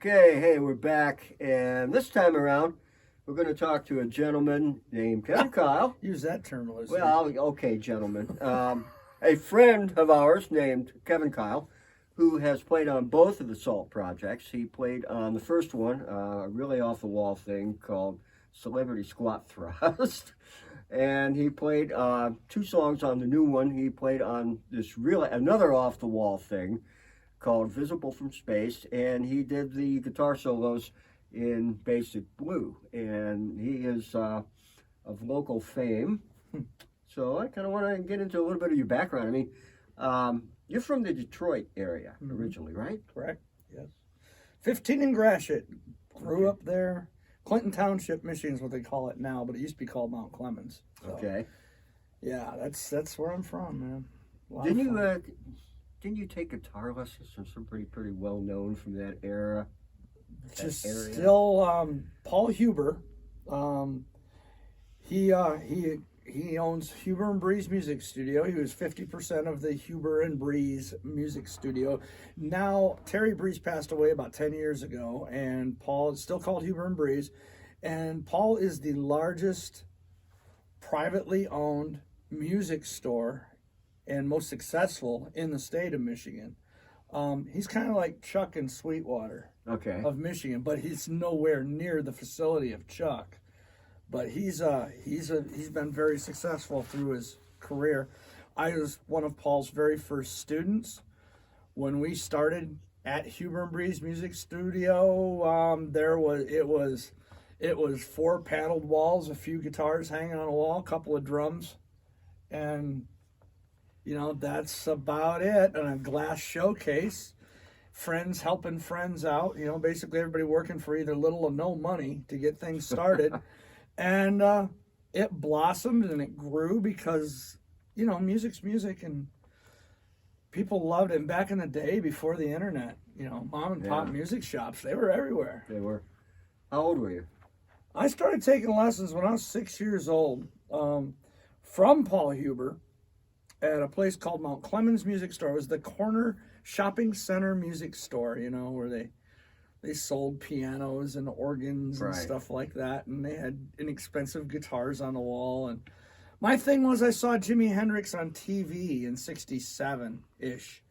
Okay, hey, we're back, and this time around, we're going to talk to a gentleman named Kevin Kyle. Use that term, Elizabeth. Well, okay, gentleman. A friend of ours named Kevin Kyle, who has played on both of the Salt projects. He played on the first one, a really off-the-wall thing called Celebrity Squat Thrust. And he played two songs on the new one. He played on this another off-the-wall thing called Visible from Space, and he did the guitar solos in Basic Blue, and he is of local fame. So I kind of want to get into a little bit of your background. I mean, you're from the Detroit area originally, right? Correct, yes. 15 in Gratiot. Grew up there. Clinton Township, Michigan is what they call it now, but it used to be called Mount Clemens. So, okay. Yeah, that's where I'm from, man. Didn't you take guitar lessons from somebody pretty well known from that era? Still, Paul Huber. He owns Huber and Breeze Music Studio. He was 50% of the Huber and Breeze Music Studio. Now, Terry Breeze passed away about 10 years ago, and Paul is still called Huber and Breeze. And Paul is the largest privately owned music store and most successful in the state of Michigan. He's kind of like Chuck in Sweetwater of Michigan, but he's nowhere near the facility of Chuck. But he's been very successful through his career. I was one of Paul's very first students when we started at Huber and Breeze Music Studio. It was 4 paneled walls, a few guitars hanging on a wall, a couple of drums, and that's about it. And a glass showcase, friends helping friends out. Basically everybody working for either little or no money to get things started. And it blossomed and it grew because, music's music and people loved it. And back in the day, before the internet, mom and pop music shops, they were everywhere. They were. How old were you? I started taking lessons when I was 6 years old from Paul Huber at a place called Mount Clemens Music Store. It was the corner shopping center music store, where they sold pianos and organs and stuff like that, and they had inexpensive guitars on the wall. And my thing was, I saw Jimi Hendrix on TV in 67-ish,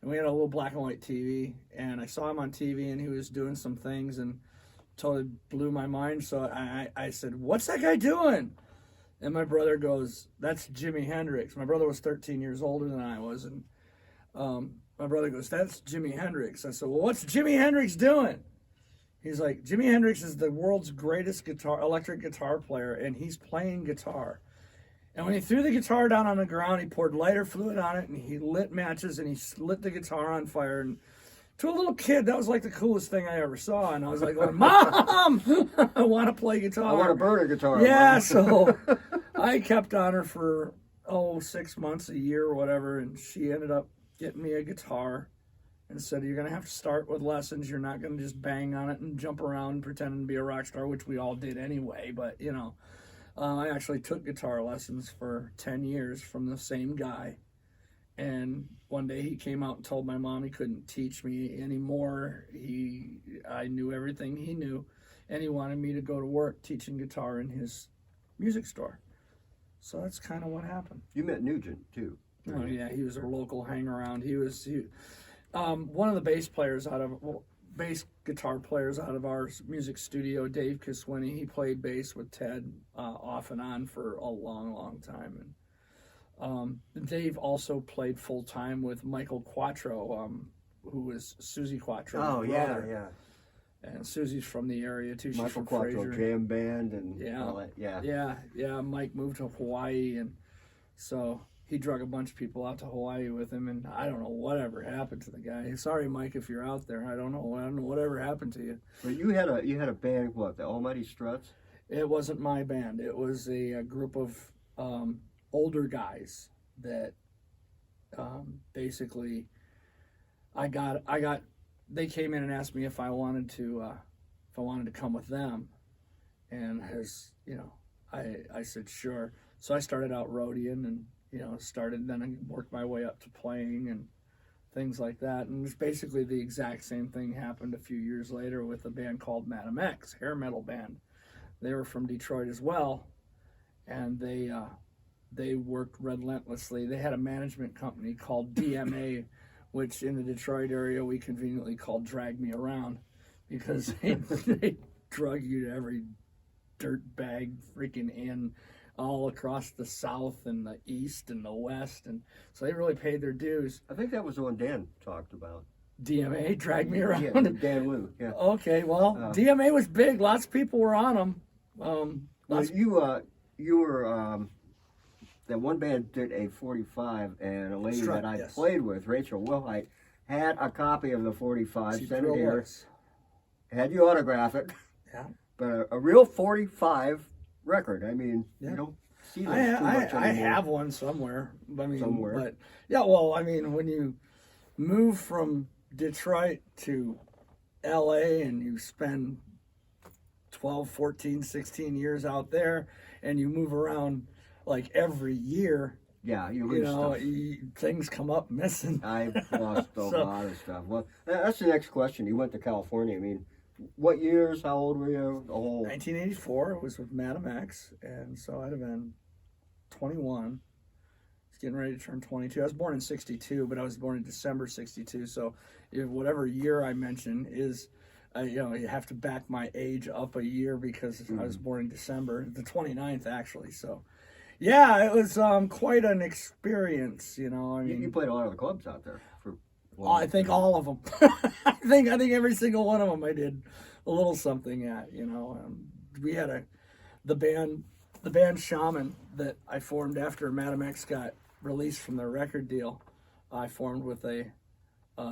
and we had a little black and white TV, and I saw him on TV, and he was doing some things, and totally blew my mind. So I said, "What's that guy doing?" And my brother goes, "That's Jimi Hendrix." My brother was 13 years older than I was, and my brother goes, "That's Jimi Hendrix." I said, "Well, what's Jimi Hendrix doing?" He's like, "Jimi Hendrix is the world's greatest electric guitar player, and he's playing guitar." And when he threw the guitar down on the ground, he poured lighter fluid on it, and he lit matches, and he lit the guitar on fire. And to a little kid, that was like the coolest thing I ever saw. And I was like, "Mom, I want to play guitar. I want to burn a guitar." Yeah, so I kept on her for, 6 months, a year, or whatever, and she ended up getting me a guitar and said, "You're going to have to start with lessons. You're not going to just bang on it and jump around pretending to be a rock star," which we all did anyway. But, I actually took guitar lessons for 10 years from the same guy. And one day he came out and told my mom he couldn't teach me anymore. I knew everything he knew, and he wanted me to go to work teaching guitar in his music store. So that's kind of what happened. You met Nugent, too. Oh, yeah, he was our local hang-around. He was one of the bass guitar players out of our music studio, Dave Kiswini. He played bass with Ted off and on for a long, long time. And Dave also played full-time with Michael Quattro, who was Susie Quattro's brother. Yeah. And Susie's from the area, too. She's Michael from Quattro Fraser. Jam Band and all that. Yeah. Mike moved to Hawaii, and so he drug a bunch of people out to Hawaii with him, and I don't know whatever happened to the guy. Sorry, Mike, if you're out there. I don't know whatever happened to you. But you had a band, what, the Almighty Struts? It wasn't my band. It was a group of older guys that basically they came in and asked me if I wanted to come with them, and I said sure. So I started out roadieing and then I worked my way up to playing, and things like that. And it's basically the exact same thing happened a few years later with a band called Madam X, hair metal band. They were from Detroit as well, and they worked relentlessly. They had a management company called DMA, which in the Detroit area we conveniently called Drag Me Around, because they drug you to every dirt bag freaking inn all across the South and the East and the West, and so they really paid their dues. I think that was the one Dan talked about. DMA, Drag Me Around? Yeah, Dan Wu, yeah. Okay, well, DMA was big. Lots of people were on them. Well, you were, that one band did a 45, and a lady that I played with, Rachel Wilhite, had a copy of the 45, sent it here, had you autograph it. Yeah. But a real 45 record, I mean, you don't see that too much anymore. I have one somewhere. I mean, somewhere. But, yeah, well, I mean, when you move from Detroit to LA and you spend 12, 14, 16 years out there, and you move around like every year, yeah, you know, things come up missing. I've lost a lot of stuff. Well, that's the next question. You went to California. I mean, what years? How old were you? The whole 1984. It was with Madam X, and so I'd have been 21. I was getting ready to turn 22. I was born in '62, but I was born in December '62. So, whatever year I mention is, you have to back my age up a year because I was born in December, the 29th actually. So, yeah, it was quite an experience. I mean, you played a lot of the clubs out there. I think all of them. I think every single one of them I did a little something at. We had the band Shaman that I formed after Madam X got released from their record deal. I formed with a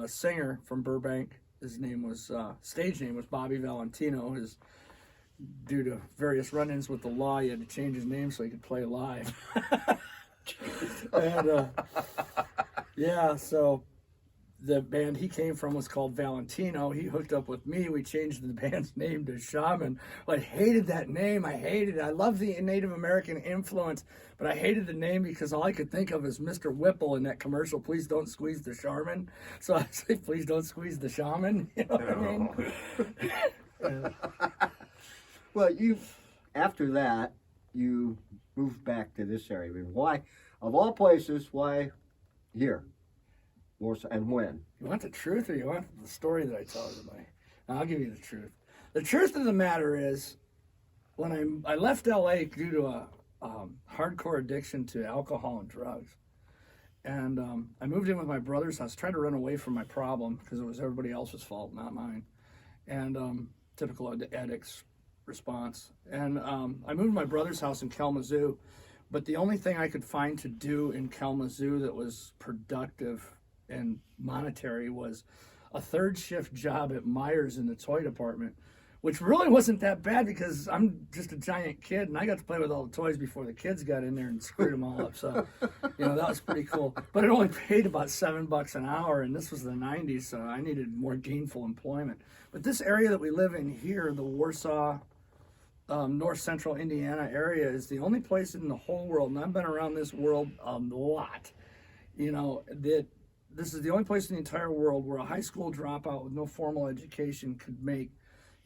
singer from Burbank. His name was stage name was Bobby Valentino. Due to various run-ins with the law, he had to change his name so he could play live. And yeah, so the band he came from was called Valentino. He hooked up with me. We changed the band's name to Shaman. I hated that name. I hated it. I love the Native American influence, but I hated the name because all I could think of is Mr. Whipple in that commercial, "Please don't squeeze the Charmin." So I say, "Please don't squeeze the Shaman." You know what I mean? Well, after that, you moved back to this area. I mean, why, of all places, why here? And when? You want the truth, or you want the story that I tell everybody? I'll give you the truth. The truth of the matter is, when I left LA due to a hardcore addiction to alcohol and drugs, and I moved in with my brother's house, tried to run away from my problem because it was everybody else's fault, not mine, and typical addict's response. And I moved to my brother's house in Kalamazoo, but the only thing I could find to do in Kalamazoo that was productive and monetary was a third shift job at Myers in the toy department, which really wasn't that bad because I'm just a giant kid and I got to play with all the toys before the kids got in there and screwed them all up. So, that was pretty cool. But it only paid about $7 an hour, and this was the 90s, so I needed more gainful employment. But this area that we live in here, the Warsaw, north central Indiana area, is the only place in the whole world, and I've been around this world a lot, that this is the only place in the entire world where a high school dropout with no formal education could make,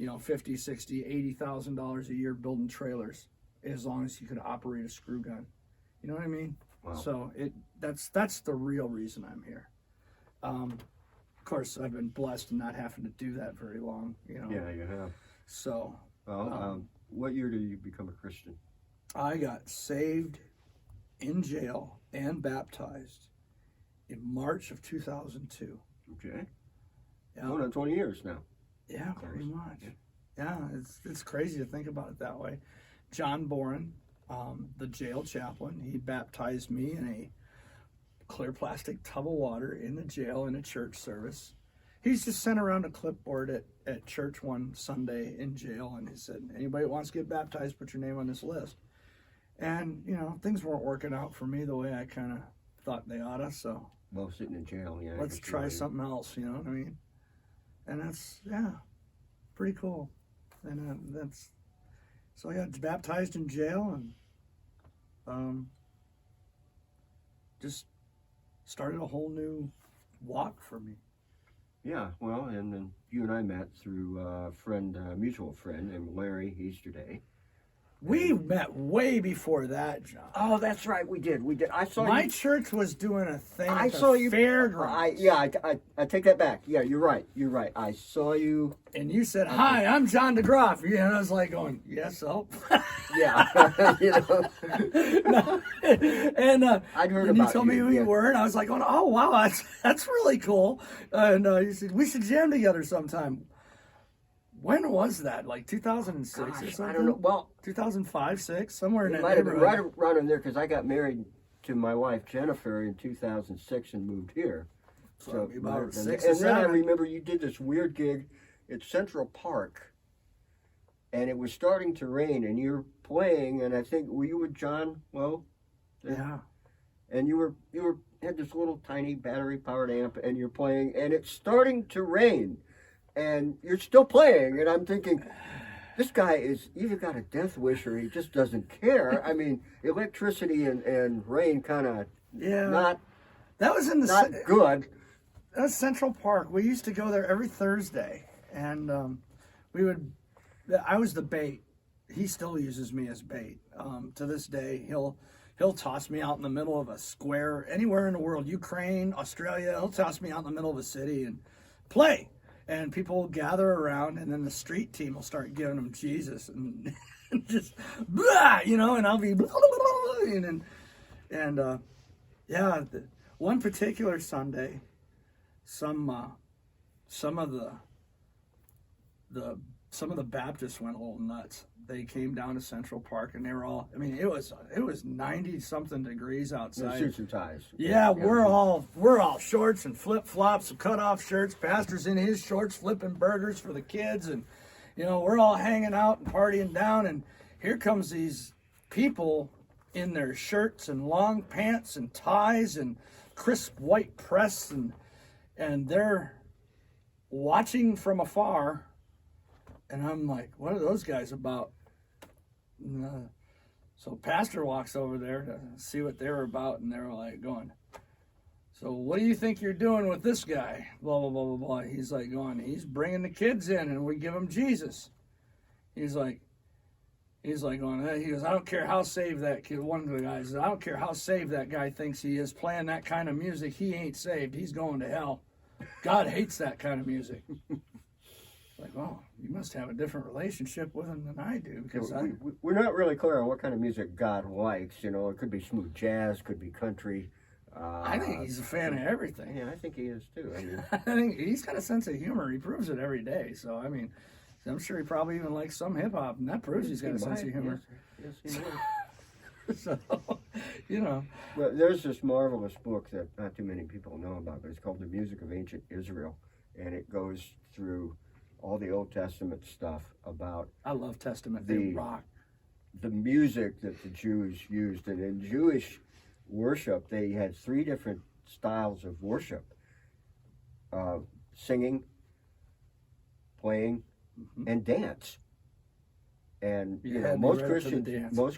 $50, $60, $80,000 a year building trailers, as long as you could operate a screw gun. You know what I mean? Wow. So that's the real reason I'm here. Of course, I've been blessed in not having to do that very long. Yeah, you have. So. Well, what year did you become a Christian? I got saved in jail and baptized in March of 2002. Okay. Yeah. Going on 20 years now. Yeah, pretty much. Yeah, it's crazy to think about it that way. John Boren, the jail chaplain, he baptized me in a clear plastic tub of water in the jail in a church service. He's just sent around a clipboard at church one Sunday in jail, and he said, "Anybody that wants to get baptized, put your name on this list." And, things weren't working out for me the way I kind of thought they oughta, so. Well, sitting in jail, yeah. Let's try something else, you know what I mean? And that's, pretty cool. And so I got baptized in jail and just started a whole new walked for me. Yeah, well, and then you and I met through a friend, mutual friend named Larry Easterday. We met way before that, John. Oh, that's right, we did. I saw My you. church was doing a thing I at the saw you. fairgrounds. I take that back. Yeah, you're right. I saw you. And you said, "Hi, I'm John DeGroff." And I was like going, "Yes, so." Yeah, you know. And I'd heard and you about told me you, who yeah. you were, and I was like, going, "Oh wow, that's really cool." And you said we should jam together sometime. When was that? Like 2006 or Gosh, something? I don't know. Well, 2005, 6, somewhere in it that might have been neighborhood. right around in there because I got married to my wife Jennifer in 2006 and moved here. So it about might have been- 6 and or then I 7. remember you did this weird gig at Central Park, and it was starting to rain, and you were playing, and I think were you with John Lowe? Yeah. And you had this little tiny battery powered amp, and you're playing, and it's starting to rain, and you're still playing, and I'm thinking, this guy is either got a death wish or he just doesn't care. I mean, electricity and rain kind of not That was in the not good. That was Central Park. We used to go there every Thursday, and we would. I was the bait. He still uses me as bait. To this day, he'll toss me out in the middle of a square anywhere in the world, Ukraine, Australia. He'll toss me out in the middle of a city and play, and people will gather around, and then the street team will start giving them Jesus and just blah, and I'll be blah, blah, blah, and one particular Sunday, some of the Baptists went a little nuts. They came down to Central Park, and they were all. I mean, it was 90-something degrees outside. Suits and ties. Yeah, we're all shorts and flip flops, cut off shirts. Pastor's in his shorts, flipping burgers for the kids, and we're all hanging out and partying down. And here comes these people in their shirts and long pants and ties and crisp white press, and they're watching from afar. And I'm like, what are those guys about? So Pastor walks over there to see what they were about, and they were like going, so what do you think you're doing with this guy? Blah, blah, blah, blah, blah. He's like going, he's bringing the kids in, and we give them Jesus. He's like going, he goes, I don't care how saved that kid, one of the guys says, I don't care how saved that guy thinks he is playing that kind of music. He ain't saved. He's going to hell. God hates that kind of music. Like, well, you must have a different relationship with him than I do, because we're not really clear on what kind of music God likes. It could be smooth jazz, could be country. I think he's a fan of everything. Yeah, I think he is too. I mean, I think he's got a sense of humor. He proves it every day. So I mean, I'm sure he probably even likes some hip hop, and that proves he's got a sense of humor. Yes, he would. So, Well, there's this marvelous book that not too many people know about, but it's called The Music of Ancient Israel, and it goes through all the Old Testament stuff about I love Testament. They rock. The music that the Jews used. And in Jewish worship, they had 3 different styles of worship. Singing, playing, and dance. And most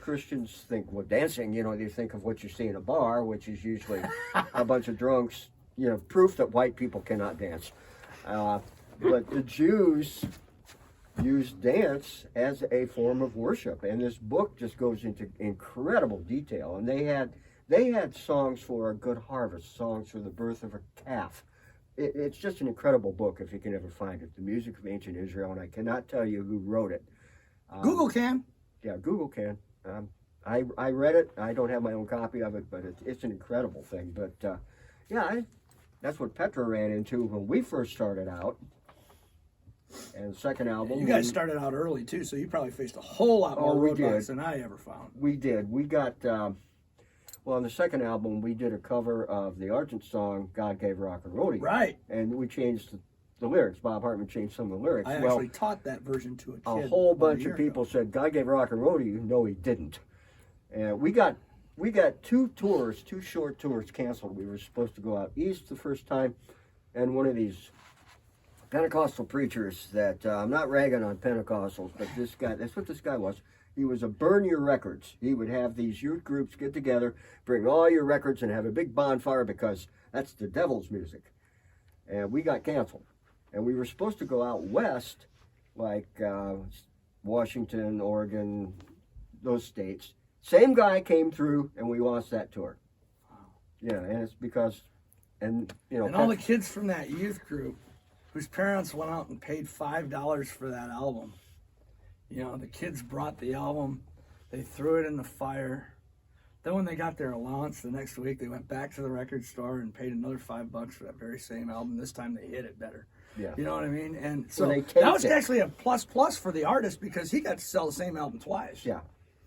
Christians think, well, dancing, they think of what you see in a bar, which is usually a bunch of drunks, proof that white people cannot dance. But the Jews used dance as a form of worship, and this book just goes into incredible detail. And they had songs for a good harvest, songs for the birth of a calf. It's just an incredible book if you can ever find it. The Music of Ancient Israel, and I cannot tell you who wrote it. Google can. Yeah, Google can. I read it. I don't have my own copy of it, but it's an incredible thing. But that's what Petra ran into when we first started out. And the second album, you guys started out early too, so you probably faced a whole lot more roadblocks than I ever found. We did. We got on the second album, we did a cover of the Argent song "God Gave Rock and Roll to You." Right. And we changed the lyrics. Bob Hartman changed some of the lyrics. I actually taught that version to a kid. A whole bunch of people said, "God gave rock and roll to you." No, he didn't. And we got 2 short tours canceled. We were supposed to go out east the first time, and one of these Pentecostal preachers that I'm not ragging on Pentecostals, but that's what this guy was. He was a burn your records. He would have these youth groups get together, bring all your records, and have a big bonfire because that's the devil's music. and we got canceled. And we were supposed to go out west, like Washington, Oregon, those states. Same guy came through, and we lost that tour. Yeah, and it's because, and all the kids from that youth group, whose parents went out and paid $5 for that album. The kids brought the album, they threw it in the fire. Then when they got their allowance the next week, they went back to the record store and paid another $5 for that very same album. This time they hit it better. Yeah. You know what I mean? And so Well, that was actually a plus for the artist because he got to sell the same album twice. Yeah.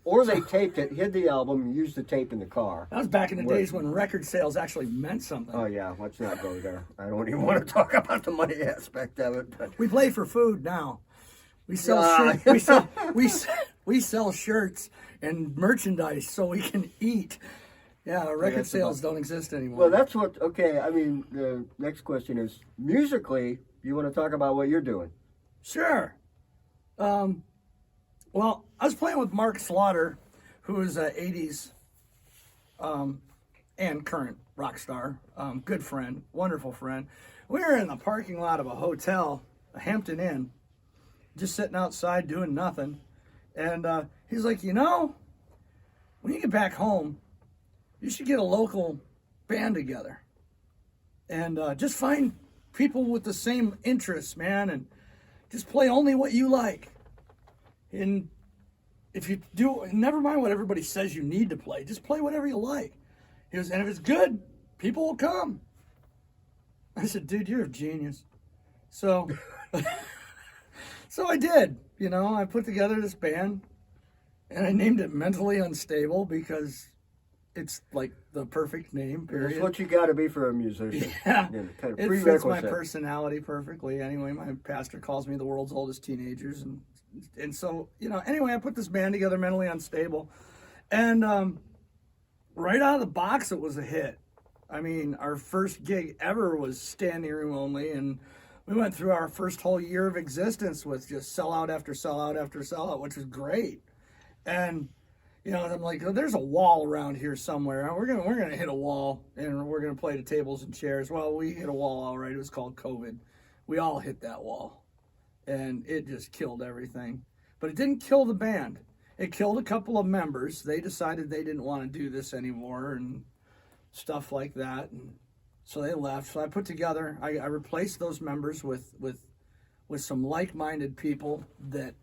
Or they taped it, hid the album, used the tape in the car. That was back in the days when record sales actually meant something. Oh yeah, let's not go there. I don't even want to talk about the money aspect of it. But We play for food now. We sell shirts. We sell shirts and merchandise so we can eat. Yeah, record sales don't exist anymore. Well, that's what. Okay, I mean, the next question is musically. You want to talk about what you're doing? Sure. Well, I was playing with Mark Slaughter, who is an 80s and current rock star, good friend, wonderful friend. We were in the parking lot of a hotel, a Hampton Inn, just sitting outside doing nothing. And he's like, when you get back home, you should get a local band together. And just find people with the same interests, man, and just play only what you like. And if you do, never mind what everybody says you need to play, just play whatever you like. He goes, and if it's good, people will come. I said, dude, you're a genius. So, so I did, I put together this band and I named it Mentally Unstable because it's like the perfect name, period. It's what you got to be for a musician. Yeah. Kind of It fits prerequisite. my personality perfectly. Anyway, my pastor calls me the world's oldest teenagers. And so, anyway, I put this band together, Mentally Unstable. And right out of the box, it was a hit. I mean, our first gig ever was standing room only. And we went through our first whole year of existence with just sellout after sellout after sellout, which was great. And I'm like, there's a wall around here somewhere. We're gonna hit a wall, and we're gonna play to tables and chairs. Well, we hit a wall, all right. It was called COVID. We all hit that wall, and it just killed everything. But it didn't kill the band. It killed a couple of members. They decided they didn't want to do this anymore, and stuff like that. And so they left. So I put together. I replaced those members with some like-minded people that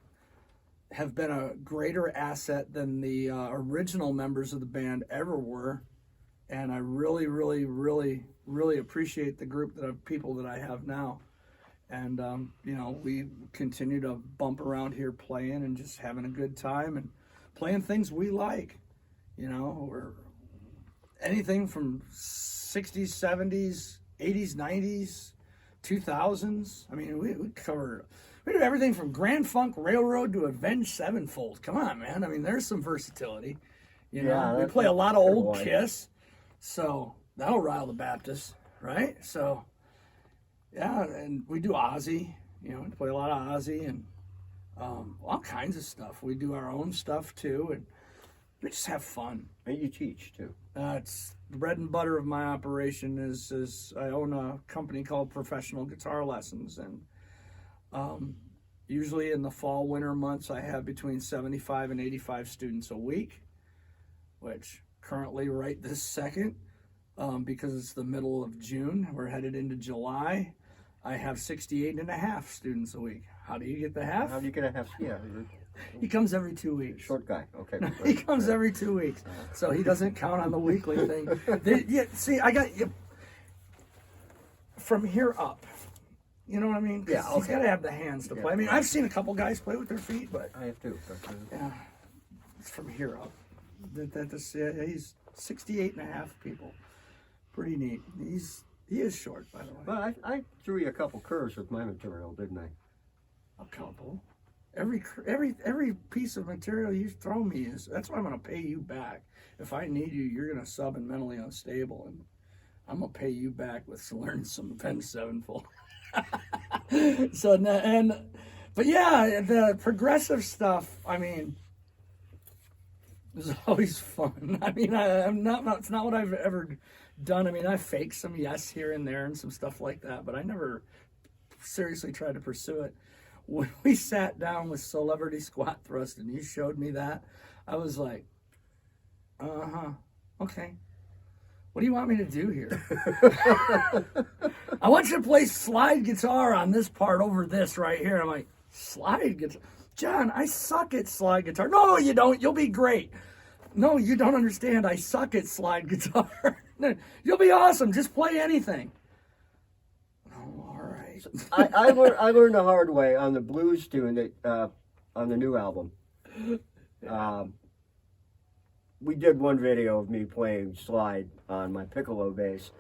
have been a greater asset than the original members of the band ever were. And I really, really, really, really appreciate the group of people that I have now. And, we continue to bump around here playing and just having a good time and playing things we like. We're anything from 60s, 70s, 80s, 90s, 2000s. I mean, we cover... We do everything from Grand Funk Railroad to Avenged Sevenfold. Come on, man. I mean, there's some versatility. We play a lot of old Kiss, so that'll rile the Baptists, right? So, yeah, and we do Ozzy. We play a lot of Ozzy and all kinds of stuff. We do our own stuff, too, and we just have fun. And you teach, too. It's the bread and butter of my operation is I own a company called Professional Guitar Lessons, and usually in the fall, winter months, I have between 75 and 85 students a week, which currently right this second, because it's the middle of June, we're headed into July, I have 68 and a half students a week. How do you get the half? How do you get a half? Yeah. He comes every 2 weeks. Short guy. Okay. He comes every 2 weeks. So he doesn't count on the weekly thing. See, I got you from here up. You know what I mean? Yeah, okay. He's got to have the hands to play. I mean, I've seen a couple guys play with their feet, but I have too. yeah, it's from here up. He's 68 and a half people. Pretty neat. He is short, by the way. But I threw you a couple curves with my material, didn't I? A couple. Every piece of material you throw me is. That's why I'm going to pay you back. If I need you, you're going to sub in Mentally Unstable, and I'm going to pay you back with learning some Avenged Sevenfold. But yeah, the progressive stuff, I mean, is always fun. I mean, it's not what I've ever done. I mean, I faked some yes here and there and some stuff like that, but I never seriously tried to pursue it. When we sat down with Celebrity Squat Thrust and you showed me that, I was like, okay. What do you want me to do here? I want you to play slide guitar on this part over this right here. I'm like, slide guitar? John, I suck at slide guitar. No, you don't. You'll be great. No, you don't understand. I suck at slide guitar. You'll be awesome. Just play anything. Oh, all right. I learned the hard way on the blues tune that on the new album. We did one video of me playing slide on my piccolo bass,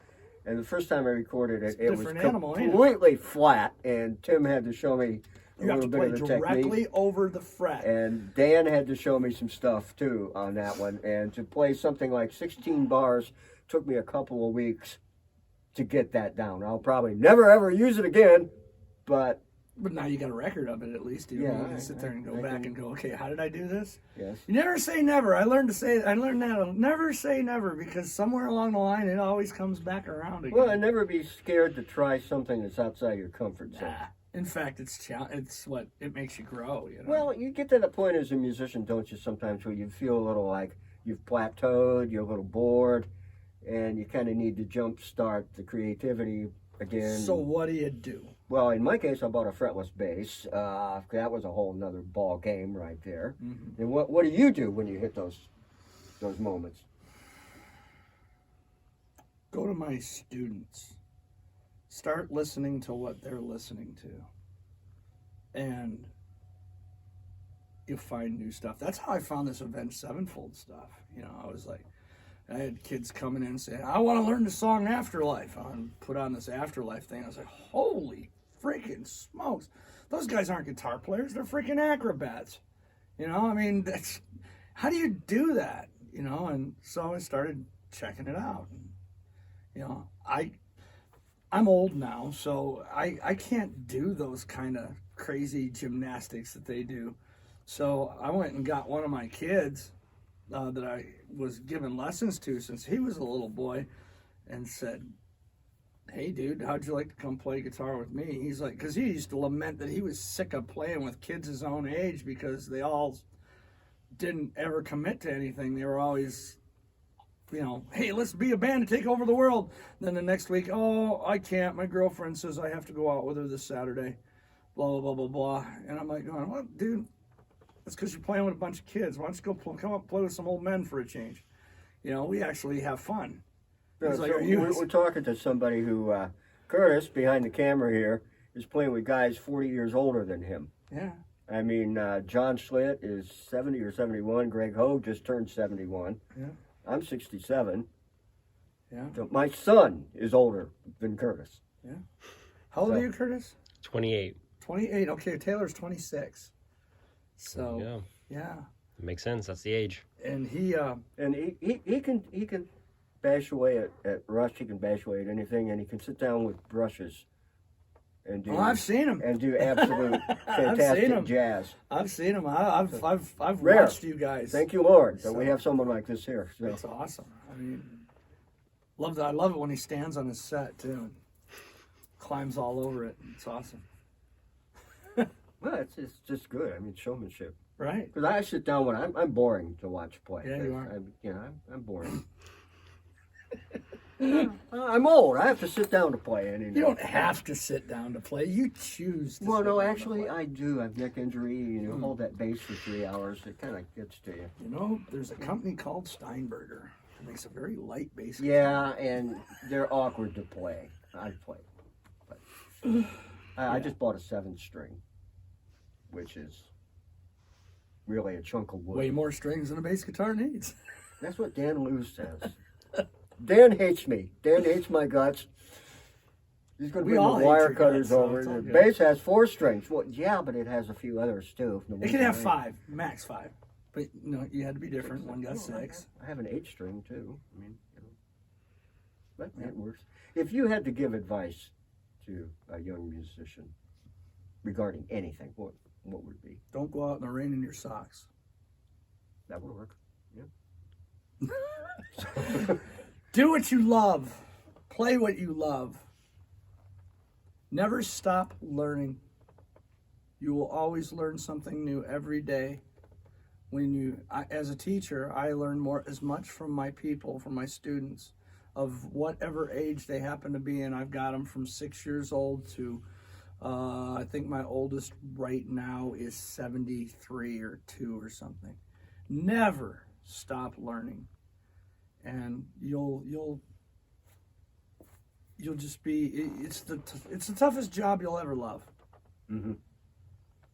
and the first time I recorded it, it was completely flat, and Tim had to show me a little bit of the technique. Directly over the fret. And Dan had to show me some stuff too on that one, and to play something like 16 bars took me a couple of weeks to get that down. I'll probably never ever use it again, but now you got a record of it at least. You can sit there and go back and go, okay, how did I do this? Yes. You never say never. I learned that. Never say never, because somewhere along the line it always comes back around again. Well, and never be scared to try something that's outside your comfort zone. Nah. In fact, it's what it makes you grow. You know? Well, you get to the point as a musician, don't you, sometimes where you feel a little like you've plateaued, you're a little bored, and you kind of need to jumpstart the creativity again. So what do you do? Well, in my case, I bought a fretless bass. That was a whole nother ball game right there. Mm-hmm. And what do you do when you hit those moments? Go to my students. Start listening to what they're listening to. And you'll find new stuff. That's how I found this Avenged Sevenfold stuff. You know, I had kids coming in saying, I want to learn the song Afterlife. I put on this Afterlife thing. I was like, holy freaking smokes. Those guys aren't guitar players. They're freaking acrobats. You know, I mean, how do you do that? You know, and so I started checking it out. And, you know, I'm old now, so I can't do those kind of crazy gymnastics that they do. So I went and got one of my kids that I was giving lessons to since he was a little boy, and said, hey dude, how'd you like to come play guitar with me? He's like, because he used to lament that he was sick of playing with kids his own age because they all didn't ever commit to anything. They were always, you know, hey, let's be a band and take over the world. Then the next week, oh, I can't. My girlfriend says I have to go out with her this Saturday. Blah, blah, blah, blah, blah. And I'm like, going, well, dude, that's because you're playing with a bunch of kids. Why don't you go come up and play with some old men for a change? You know, we actually have fun. Yeah, so we're talking to somebody who, Curtis, behind the camera here, is playing with guys 40 years older than him. Yeah. I mean, John Schlitt is 70 or 71. Greg Hogue just turned 71. Yeah. I'm 67. Yeah. So my son is older than Curtis. Yeah. How old are you, Curtis? 28. 28. Okay, Taylor's 26. So, yeah. It makes sense. That's the age. And he can bash away at Rush. He can bash away at anything, and he can sit down with brushes and do. Oh, I've seen him. And do absolute fantastic jazz. I've seen him. I've watched you guys. Thank you, Lord, that we have someone like this here. So. That's awesome. I mean, I love it when he stands on his set too, and climbs all over it. It's awesome. Well, it's just good. I mean, showmanship. Right. Because I sit down when I'm boring to watch play. Yeah, you are. I'm boring. I'm old. I have to sit down to play. You don't have to sit down to play. You choose to. Well, no, actually, I do. I have neck injury. You hold that bass for 3 hours. It kind of gets to you. You know, there's a company called Steinberger. It makes a very light bass. Yeah, and they're awkward to play. I've played. But I just bought a 7-string, which is really a chunk of wood. Way more strings than a bass guitar needs. That's what Dan Lewis says. Dan hates me. Dan hates my guts. He's going to bring the wire cutters over. The bass has 4 strings. Well, yeah, but it has a few others too. It can have 5, max 5. But no, you had to be different. One got 6. I have an 8-string too. I mean, but it works. If you had to give advice to a young musician regarding anything, what would it be? Don't go out in the rain in your socks. That would work. Yeah. Do what you love. Play what you love. Never stop learning. You will always learn something new every day. As a teacher, I learn as much from my people, from my students, of whatever age they happen to be in. I've got them from 6 years old to, I think my oldest right now is 73 or 2 or something. Never stop learning, and you'll just be. It's the toughest job you'll ever love. Mm-hmm.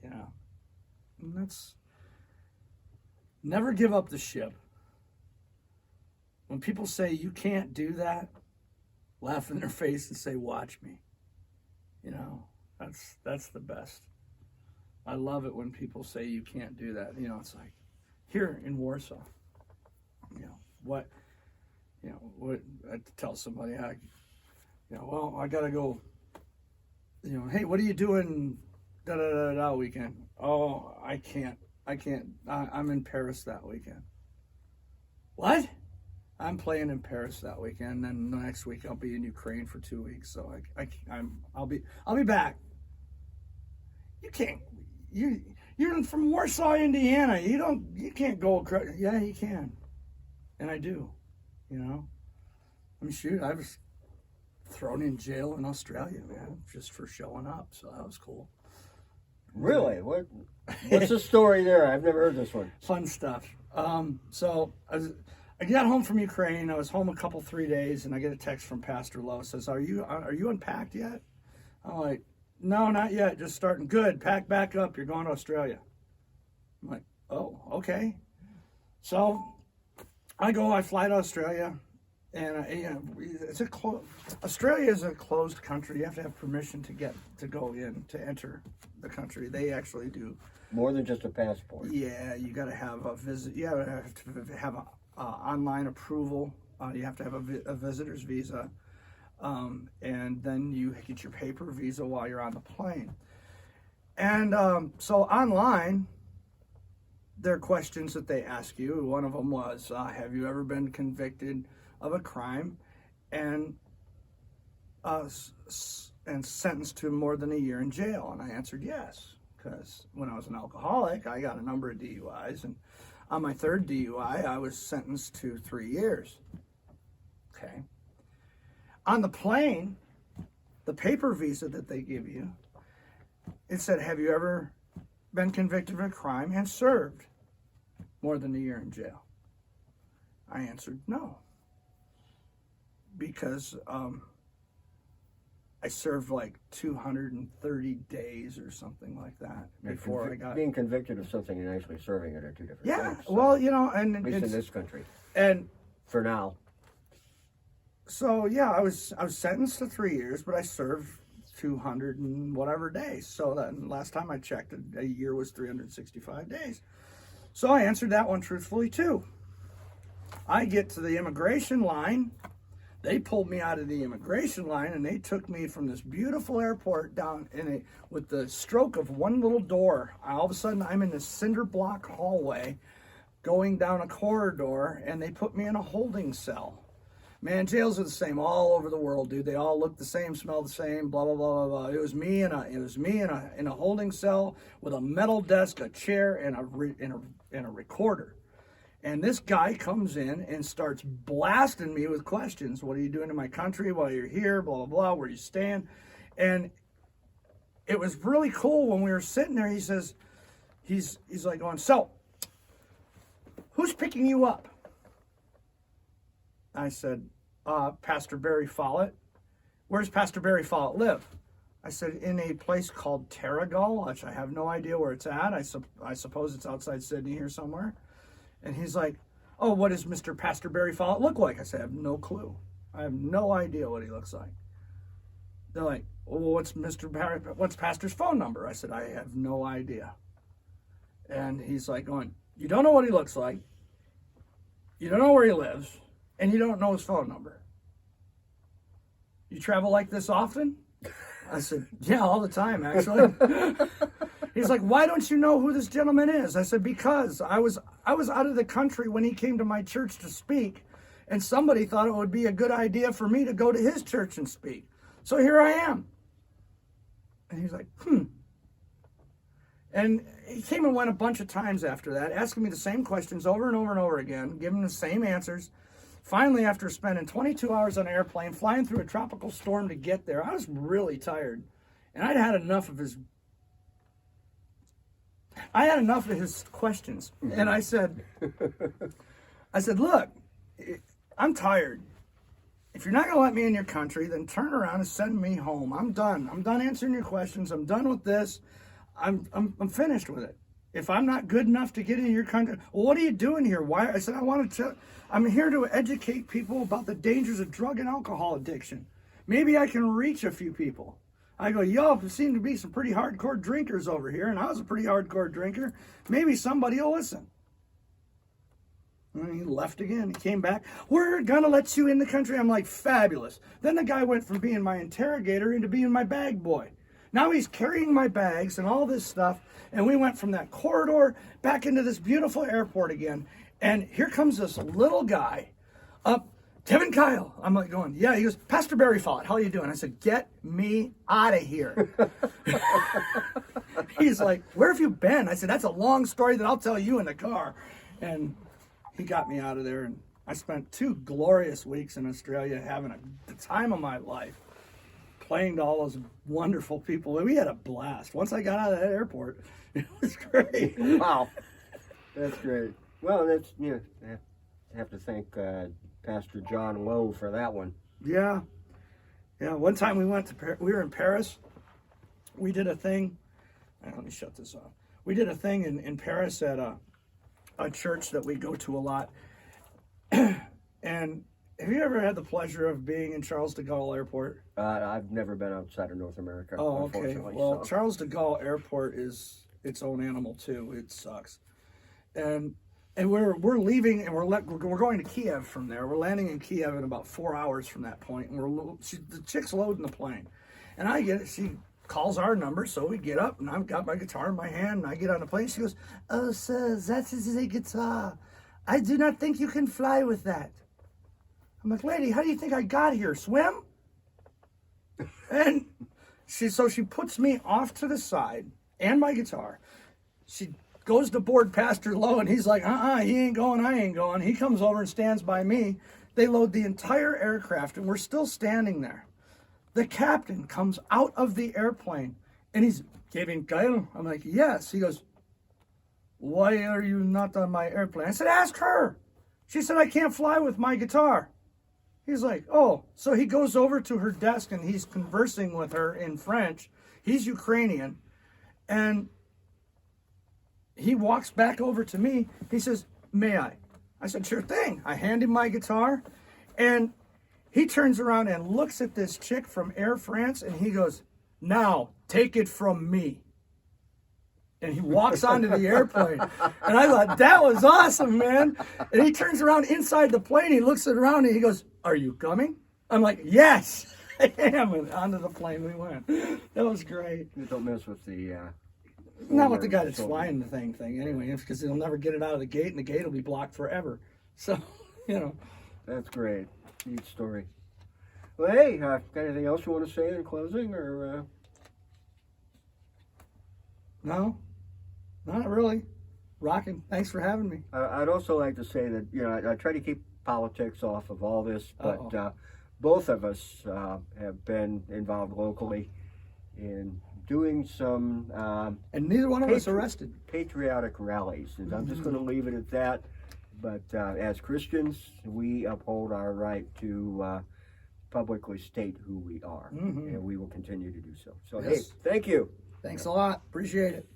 Yeah, and that's. Never give up the ship. When people say you can't do that, laugh in their face and say, "Watch me." You know, that's the best. I love it when people say you can't do that. You know, it's like here in Warsaw. What I tell somebody, well, I gotta go. Hey, what are you doing? Weekend. Oh, I can't. I'm in Paris that weekend. What? I'm playing in Paris that weekend, and the next week I'll be in Ukraine for 2 weeks. So I'll be back. You can't. You're from Warsaw, Indiana. You can't go across. Yeah, you can, and I do. I mean, shoot, I was thrown in jail in Australia, man, just for showing up. So that was cool. Really? What's the story there? I've never heard this one. Fun stuff. So I got home from Ukraine. I was home 3 days, and I get a text from Pastor Lowe. Says, "Are you unpacked yet?" I'm like, "No, not yet. Just starting." "Good. Pack back up. You're going to Australia." I'm like, "Oh, okay." So I fly to Australia, and Australia is a closed country. You have to have permission to go in, to enter the country. They actually do more than just a passport. Yeah, you got to have a visit. You have to have a online approval. You have to have a visitor's visa, and then you get your paper visa while you're on the plane. And so online, there are questions that they ask you. One of them was, have you ever been convicted of a crime and sentenced to more than a year in jail? And I answered yes, because when I was an alcoholic, I got a number of DUIs, and on my third DUI, I was sentenced to 3 years. Okay. On the plane, the paper visa that they give you, it said, have you ever been convicted of a crime and served more than a year in jail? I answered no, because I served like 230 days or something like that before I got... Being convicted of something and actually serving it are two different things. Yeah, well, and... At least in this country. And... For now. So, yeah, I was sentenced to 3 years, but I served 200 and whatever days. So then last time I checked, a year was 365 days. So I answered that one truthfully, too. I get to the immigration line. They pulled me out of the immigration line, and they took me from this beautiful airport down with the stroke of one little door. All of a sudden, I'm in this cinder block hallway going down a corridor, and they put me in a holding cell. Man, jails are the same all over the world, dude. They all look the same, smell the same, blah, blah, blah, blah, blah. It was me in a holding cell with a metal desk, a chair, and a recorder. And this guy comes in and starts blasting me with questions. What are you doing in my country while you're here? Blah, blah, blah. Where you stand? And it was really cool when we were sitting there. He says, he's like going, so, who's picking you up? I said, Pastor Barry Follett. Where's Pastor Barry Follett live? I said, in a place called Terrigal, which I have no idea where it's at. I suppose it's outside Sydney here somewhere. And he's like, oh, what does Mr. Pastor Barry Follett look like? I said, I have no clue. I have no idea what he looks like. They're like, well, what's Pastor's phone number? I said, I have no idea. And he's like going, you don't know what he looks like, you don't know where he lives, and you don't know his phone number. You travel like this often? I said, yeah, all the time, actually. He's like, why don't you know who this gentleman is? I said, because I was out of the country when he came to my church to speak, And somebody thought it would be a good idea for me to go to his church and speak. So here I am. And he's like, And he came and went a bunch of times after that, asking me the same questions over and over and over again, giving the same answers. Finally, after spending 22 hours on an airplane, flying through a tropical storm to get there, I was really tired. And I'd had enough of his questions. And I said, look, I'm tired. If you're not going to let me in your country, then turn around and send me home. I'm done. I'm done answering your questions. I'm done with this. I'm finished with it. If I'm not good enough to get in your country, well, what are you doing here? Why? I said, I'm here to educate people about the dangers of drug and alcohol addiction. Maybe I can reach a few people. I go, y'all seem to be some pretty hardcore drinkers over here, and I was a pretty hardcore drinker. Maybe somebody will listen. And he left again. He came back. We're going to let you in the country. I'm like, fabulous. Then the guy went from being my interrogator into being my bag boy. Now he's carrying my bags and all this stuff. And we went from that corridor back into this beautiful airport again. And here comes this little guy up. Kevin Kyle. I'm like going, yeah. He goes, Pastor Barry Follett, how are you doing? I said, get me out of here. He's like, where have you been? I said, that's a long story that I'll tell you in the car. And he got me out of there. And I spent 2 glorious weeks in Australia having the time of my life, playing to all those wonderful people. We had a blast. Once I got out of that airport, it was great. Wow. That's great. Well, that's, I have to thank Pastor John Lowe for that one. Yeah. One time we we were in Paris. We did a thing. Let me shut this off. We did a thing in Paris at a church that we go to a lot. And have you ever had the pleasure of being in Charles de Gaulle Airport? I've never been outside of North America. Oh, okay. Unfortunately, Well, so. Charles de Gaulle Airport is its own animal too. It sucks. And we're leaving, and we're going to Kiev from there. We're landing in Kiev in about 4 hours from that point, and the chick's loading the plane, and I get it. She calls our number, so we get up, and I've got my guitar in my hand, and I get on the plane. She goes, "Oh, sir, that is a guitar. I do not think you can fly with that." I'm like, "Lady, how do you think I got here? Swim?" And she puts me off to the side and my guitar. She goes to board Pastor Lowe, and he's like, he ain't going, I ain't going. He comes over and stands by me. They load the entire aircraft, and we're still standing there. The captain comes out of the airplane, and he's giving Kyle. I'm like, yes. He goes, why are you not on my airplane? I said, ask her. She said, I can't fly with my guitar. He's like, oh. So he goes over to her desk, and he's conversing with her in French. He's Ukrainian. And he walks back over to me. He says, may I? I said, sure thing. I hand him my guitar, and he turns around and looks at this chick from Air France, and he goes, now, take it from me. And he walks onto the airplane. And I thought, that was awesome, man. And he turns around inside the plane. He looks around, and he goes, are you coming? I'm like, yes, I am. And onto the plane we went. That was great. You don't mess with the... Not with the guy that's flying the thing anyway, because he'll never get it out of the gate, and the gate will be blocked forever. So, That's great. Neat story. Well, hey, got anything else you want to say in closing, or? No, not really. Rocking. Thanks for having me. I'd also like to say that, I try to keep politics off of all this, but both of us have been involved locally in doing some and neither one of us arrested. Patriotic rallies, and I'm just going to leave it at that. But as Christians, we uphold our right to publicly state who we are, and we will continue to do so. So, Yes. hey, thank you. Thanks a lot. Appreciate it.